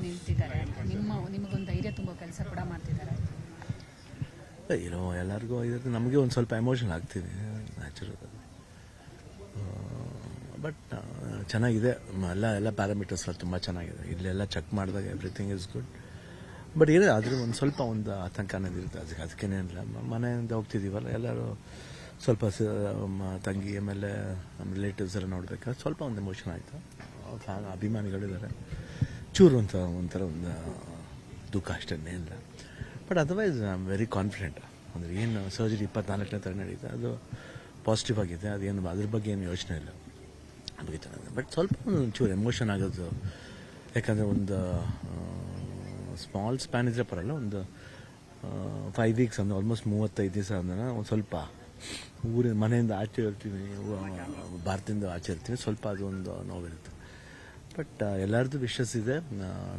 ನಿಂತಿದ್ದಾರೆ. ನಿಮಗೊಂದು ಧೈರ್ಯ ತುಂಬೋ ಕೆಲಸ ಕೂಡ ಮಾಡ್ತಿದ್ದಾರೆ. ಏನೋ ಎಲ್ಲರಿಗೂ ಇರುತ್ತೆ, ನಮಗೆ ಒಂದು ಸ್ವಲ್ಪ ಎಮೋಷನ್ ಆಗ್ತೀನಿ, ನ್ಯಾಚುರಲ್. ಬಟ್ ಚೆನ್ನಾಗಿದೆ, ಎಲ್ಲ ಪ್ಯಾರಾಮೀಟರ್ಸ್ ತುಂಬ ಚೆನ್ನಾಗಿದೆ. ಇಲ್ಲೆಲ್ಲ ಚೆಕ್ ಮಾಡಿದಾಗ ಎವ್ರಿಥಿಂಗ್ ಇಸ್ ಗುಡ್. ಬಟ್ ಏನೇ ಆದರೂ ಒಂದು ಸ್ವಲ್ಪ ಒಂದು ಆತಂಕ ಅನ್ನೋದಿರುತ್ತೆ. ಅದಕ್ಕೇನಿಲ್ಲ, ಮನೆಯಿಂದ ಹೋಗ್ತಿದ್ದೀವಲ್ಲ, ಎಲ್ಲರೂ ಸ್ವಲ್ಪ ತಂಗಿ ಆಮೇಲೆ ನಮ್ಮ ರಿಲೇಟಿವ್ಸ್ ಎಲ್ಲ ನೋಡ್ಬೇಕಾದ್ರೆ ಸ್ವಲ್ಪ ಒಂದು ಎಮೋಷನ್ ಆಯಿತು. ಅಭಿಮಾನಿಗಳಿದ್ದಾರೆ, ಚೂರು ಒಂಥರ ಒಂದು ದುಃಖ ಅಷ್ಟೇ ಇಲ್ಲ. But otherwise I am very confident. ಅಂದರೆ ಏನು ಸರ್ಜರಿ 24ನೇ ತರ ನಡೀತಾ, ಅದು ಪಾಸಿಟಿವ್ ಆಗಿದೆ. ಅದೇನು ಅದ್ರ ಬಗ್ಗೆ ಏನು ಯೋಚನೆ ಇಲ್ಲ, ಬಗ್ಗೆ ಚೆನ್ನಾಗಿದೆ. ಬಟ್ ಸ್ವಲ್ಪ ಒಂಚೂರು ಎಮೋಷನ್ ಆಗೋದು, ಯಾಕಂದರೆ ಒಂದು ಸ್ಮಾಲ್ ಸ್ಪ್ಯಾನ್ ಇದ್ರೆ ಪರಲ್ಲ, ಒಂದು 5 ವೀಕ್ಸ್ ಅಂದರೆ ಆಲ್ಮೋಸ್ಟ್ 35 ದಿವಸ ಅಂದ್ರೆ ಒಂದು ಸ್ವಲ್ಪ ಊರಿನ ಮನೆಯಿಂದ ಆಚೆ ಇರ್ತೀವಿ, ಭಾರತದಿಂದ ಆಚೆ ಇರ್ತೀವಿ, ಸ್ವಲ್ಪ ಅದು ಒಂದು ನೋವಿರುತ್ತೆ. ಬಟ್ ಎಲ್ಲರದ್ದು ವಿಶಸ್ ಇದೆ,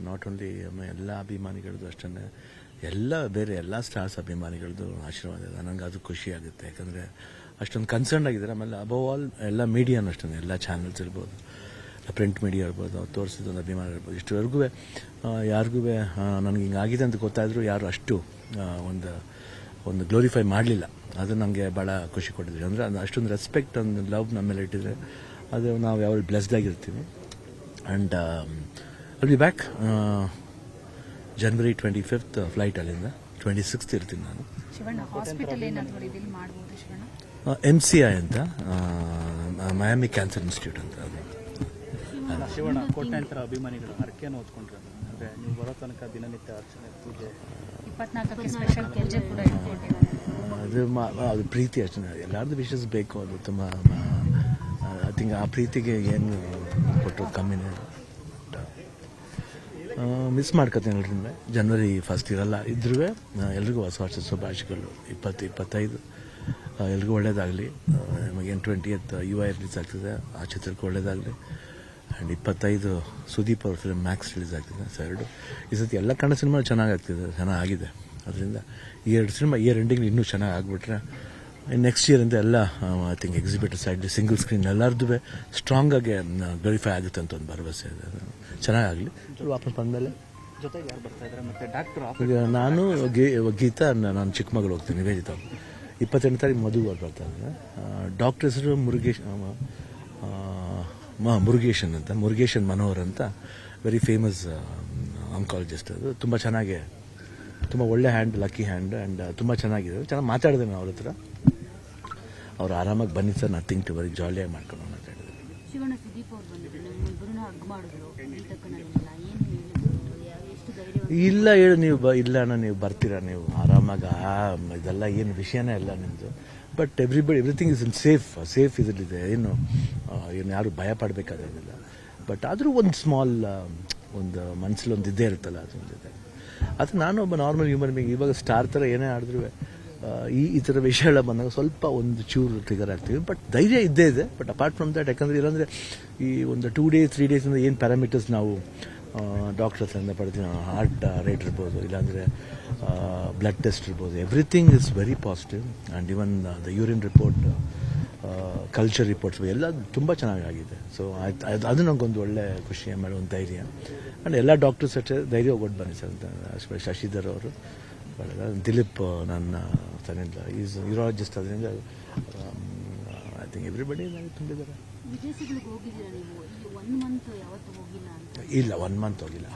ನಾಟ್ ಓನ್ಲಿ ಎಲ್ಲ ಅಭಿಮಾನಿಗಳದ್ದು ಅಷ್ಟೇ, ಬೇರೆ ಎಲ್ಲ ಸ್ಟಾರ್ಸ್ ಅಭಿಮಾನಿಗಳದ್ದು ಆಶೀರ್ವಾದ ಇದೆ. ನನಗೆ ಅದು ಖುಷಿ ಆಗುತ್ತೆ, ಯಾಕಂದರೆ ಅಷ್ಟೊಂದು ಕನ್ಸರ್ನ್ ಆಗಿದ್ದಾರೆ. ಆಮೇಲೆ ಅಬವ್ ಆಲ್ ಎಲ್ಲ ಮೀಡಿಯಾನು ಅಷ್ಟೇ, ಎಲ್ಲ ಚಾನಲ್ಸ್ ಇರ್ಬೋದು, ಪ್ರಿಂಟ್ ಮೀಡಿಯಾ ಇರ್ಬೋದು, ಅವ್ರು ತೋರಿಸಿದೊಂದು ಅಭಿಮಾನ ಇರ್ಬೋದು, ಇಷ್ಟುವರೆಗೂ ಯಾರಿಗೂ ನನಗೆ ಹಿಂಗಾಗಿದೆ ಅಂತ ಗೊತ್ತಾದರೂ ಯಾರು ಅಷ್ಟು ಒಂದು ಗ್ಲೋರಿಫೈ ಮಾಡಲಿಲ್ಲ. ಅದು ನನಗೆ ಭಾಳ ಖುಷಿ ಕೊಟ್ಟಿದ್ವಿ. ಅಂದರೆ ಅಷ್ಟೊಂದು ರೆಸ್ಪೆಕ್ಟ್, ಒಂದು ಲವ್ ನಮ್ಮ ಮೇಲೆ ಇಟ್ಟಿದ್ರೆ ಅದು ನಾವು ಯಾವಾಗ ಬ್ಲೆಸ್ಡ್ ಆಗಿರ್ತೀವಿ. And I'll be back January 25th flight, ಅಲ್ಲಿಂದ 26th ಇರ್ತೀನಿ ನಾನು. MCI ಅಂತ, ಮಯಾಮಿ ಕ್ಯಾನ್ಸರ್ ಇನ್ಸ್ಟಿಟ್ಯೂಟ್ ಅಂತ. ಶಿವಣ್ಣ, ಕೋಟ್ಯಾಂತರ ಅಭಿಮಾನಿಗಳು ಹರಕೆಯನ್ನು ಹೊತ್ಕೊಂಡ್ರೆ, ಅಂದರೆ ನೀವು ಬರೋ ತನಕ ದಿನನಿತ್ಯ ಅರ್ಚನೆ, ಪೂಜೆ, 24ಕ್ಕೆ ಸ್ಪೆಷಲ್ ಪೂಜೆ ಕೂಡ ಅದು ಪ್ರೀತಿ ಅಷ್ಟೇ. ಎಲ್ಲರದ್ದು ವಿಶಸ್ ಬೇಕು, ಅದು ತುಂಬ ಐ ಥಿಂಕ್ ಆ ಪ್ರೀತಿಗೆ ಏನು ಕೊಟ್ಟರು ಕಮ್ಮಿನೇ. ಮಿಸ್ ಮಾಡ್ಕೊತೀನಿ ಎಲ್ಲರಿಂದ. January 1st ಇರಲ್ಲ, ಇದ್ರೂ ಎಲ್ರಿಗೂ ಹೊಸ ವರ್ಷದ ಶುಭಾಶಯಗಳು. 20-25 ಎಲ್ರಿಗೂ ಒಳ್ಳೇದಾಗಲಿ. ನಮಗೇನು 20th UI ರಿಲೀಸ್ ಆಗ್ತಿದೆ, ಆ ಚಿತ್ರಕ್ಕೆ ಒಳ್ಳೇದಾಗಲಿ. ಆ್ಯಂಡ್ 25 ಸುದೀಪ್ ಅವ್ರ ಫಿಲ್ಮ್ ಮ್ಯಾಕ್ಸ್ ರಿಲೀಸ್ ಆಗ್ತಿದೆ. ಈ ಸತಿ ಎಲ್ಲ ಕನ್ನಡ ಸಿನಿಮಾ ಚೆನ್ನಾಗಿದೆ. ಅದರಿಂದ ಈ 2 ಸಿನಿಮಾ ಇಯರ್ ಎಂಡಿಂಗ್ ಇನ್ನೂ ಚೆನ್ನಾಗಿ ಆಗಿಬಿಟ್ರೆ ನೆಕ್ಸ್ಟ್ ಇಯರಿಂದ ಎಲ್ಲ I think exhibitor side, single screen ಎಲ್ಲರದ್ದು ಸ್ಟ್ರಾಂಗ್ ಆಗಿ ಗ್ಲೋರಿಫೈ ಆಗುತ್ತೆ ಅಂತ ಒಂದು ಭರವಸೆ ಇದೆ. ಚೆನ್ನಾಗಾಗಲಿ. ವಾಪಸ್ ಬಂದಮೇಲೆ ಜೊತೆಗೆ ಯಾರು ಬರ್ತಾ ಇದ್ದಾರೆ? ಮತ್ತು ಡಾಕ್ಟರ್ ಈಗ ನಾನು ಗೀತಾ, ನಾನು ಚಿಕ್ಕಮಗಳೂರು ಹೋಗ್ತೀನಿ, ನಿವೇದಿತ. 28ನೇ ತಾರೀಕು ಮದುವೆ ಅವ್ರು ಬರ್ತಾ ಇದ್ದಾರೆ. ಡಾಕ್ಟರ್ ಹೆಸರು ಮುರುಗೇಶನ್ ಮನೋಹರ್ ಅಂತ, ವೆರಿ ಫೇಮಸ್ ಆಂಕಾಲಜಿಸ್ಟ್. ಅದು ತುಂಬ ಚೆನ್ನಾಗಿ, ತುಂಬ ಒಳ್ಳೆ ಹ್ಯಾಂಡ್, ಲಕ್ಕಿ ಹ್ಯಾಂಡ್. ಆ್ಯಂಡ್ ತುಂಬ ಚೆನ್ನಾಗಿದೆ, ಚೆನ್ನಾಗಿ ಮಾತಾಡಿದೆ ನಾನು ಅವ್ರ ಹತ್ರ. ಅವ್ರು ಆರಾಮಾಗಿ ಬನ್ನಿ ಸರ್, ನಥಿಂಗ್ ಟು ವರಿ, ಜಾಲಿಯಾಗಿ ಮಾಡ್ಕೊಂಡು ಮಾತಾಡಿದ್ರು. ಇಲ್ಲ ಹೇಳು ನೀವು, ಇಲ್ಲ ಅಣ್ಣ ನೀವು ಬರ್ತೀರಾ, ನೀವು ಆರಾಮಾಗ, ಇದೆಲ್ಲ ಏನು ವಿಷಯನೇ ಇಲ್ಲ ನಿಮ್ಮದು. But everything is in safe ಇದರಲ್ಲಿದೆ. ಏನು ಯಾರು ಭಯ ಪಡಬೇಕಾದಿಲ್ಲ. ಬಟ್ ಆದರೂ ಒಂದು ಸ್ಮಾಲ್ ಒಂದು ಮನಸ್ಸಲ್ಲಿ ಒಂದು ಇದ್ದೇ ಇರುತ್ತಲ್ಲ, ಅದೊಂದಿದೆ. ಅದು ನಾನು ಒಬ್ಬ ನಾರ್ಮಲ್ ಹ್ಯೂಮನ್ ಬೀಯಿಂಗ್. ಇವಾಗ ಸ್ಟಾರ್ ಥರ ಏನೇ ಆಡಿದ್ರು ಈ ಥರ ವಿಷಯಗಳ ಬಂದಾಗ ಸ್ವಲ್ಪ ಒಂದು ಚೂರು ಟ್ರಿಗರ್ ಆಗ್ತೀವಿ. ಬಟ್ ಧೈರ್ಯ ಇದ್ದೇ ಇದೆ. ಬಟ್ ಅಪಾರ್ಟ್ ಫ್ರಮ್ ದಟ್, ಯಾಕಂದರೆ ಇಲ್ಲಾಂದರೆ ಈ ಒಂದು 2 days 3 days ಏನು ಪ್ಯಾರಾಮೀಟರ್ಸ್ ನಾವು ಡಾಕ್ಟರ್ ಹತ್ರಿಂದ ಪಡ್ತೀವಿ, ಹಾರ್ಟ್ ರೇಟ್ ಇರ್ಬೋದು, ಇಲ್ಲಾಂದರೆ ಬ್ಲಡ್ ಟೆಸ್ಟ್ ಇರ್ಬೋದು, everything is very positive. And even the urine report, culture reports ಎಲ್ಲ ತುಂಬ ಚೆನ್ನಾಗಿದೆ. ಸೊ ಅದು ನನಗೊಂದು ಒಳ್ಳೆ ಖುಷಿ, ಆಮೇಲೆ ಒಂದು ಧೈರ್ಯ. ಆ್ಯಂಡ್ ಎಲ್ಲ ಡಾಕ್ಟರ್ಸ್ ಅಷ್ಟೇ ಧೈರ್ಯ ಹೋಗ್ಬಿಟ್ಟು ಬನ್ನಿ ಸರ್ ಅಂತ. ಶಶಿಧರ್ ಅವರು, ದಿಲೀಪ್ ನನ್ನ ತನ್ನಿಂದ ಈಸ್ ಯೂರಾಲಜಿಸ್ಟ್. ಅದರಿಂದ ಐ ಥಿಂಕ್ ಎವ್ರಿಬಡಿ ತುಂಬಿದ್ದಾರೆ. ಇಲ್ಲ, 1 month ಹೋಗಿಲ್ಲ.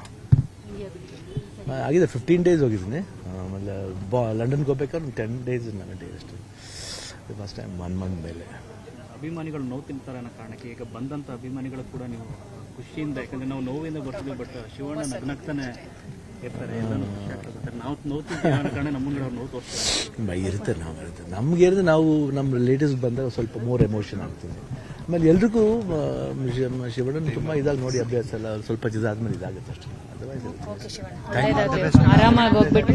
ಆಗಿದೆ 15 days ಹೋಗಿದ್ದೀನಿ. ಆಮೇಲೆ ಲಂಡನ್ಗೆ ಹೋಗ್ಬೇಕಾದ್ರೆ 10 days 11 days ಅಷ್ಟೇ. ಫಸ್ಟ್ ಟೈಮ್ 1 month ಮೇಲೆ. ಅಭಿಮಾನಿಗಳು ನೋವು ತಿಂತಾರೆ ಅನ್ನೋ ಕಾರಣಕ್ಕೆ ಈಗ ಬಂದಂಥ ಅಭಿಮಾನಿಗಳು ಕೂಡ ನೀವು ಖುಷಿಯಿಂದ, ಯಾಕಂದರೆ ನಾವು ನೋವಿಂದ ಬರ್ತೀವಿ, ಬಟ್ ಶಿವಣ್ಣ ನಗ್ನಗ್ತಾನೆ ಇರ್ತಾರೆ, ಎಲ್ಲನೂ ಖುಷಿ ಆಗ್ತದೆ. ನಾವು ನೋವು ತಿಂತೀವಿ ಅನ್ನೋ ಕಾರಣ ನಮ್ಮ ಮುಂದೆ ಅವ್ರು ನೋವು ತೋರಿಸ್ತಾರೆ. ಇರುತ್ತೆ, ನಮ್ಗೆ ಇರುತ್ತೆ. ನಾವು ನಮ್ಮ ರಿಲೇಟಿವ್ಸ್ ಬಂದಾಗ ಸ್ವಲ್ಪ ಮೋರ್ ಎಮೋಷನ್ ಆಗ್ತೀವಿ. ಆಮೇಲೆ ಎಲ್ರಿಗೂ ಶಿವಣ್ಣನ ತುಂಬ ಇದಾಗಿ ನೋಡಿ ಅಭ್ಯಾಸ ಎಲ್ಲ, ಸ್ವಲ್ಪ ಇದಾದ್ಮೇಲೆ ಇದಾಗುತ್ತೆ ಅಷ್ಟೇ. ಅದರ್ವೈಸ್ ಆರಾಮಾಗಿ ಹೋಗ್ಬಿಟ್ಟು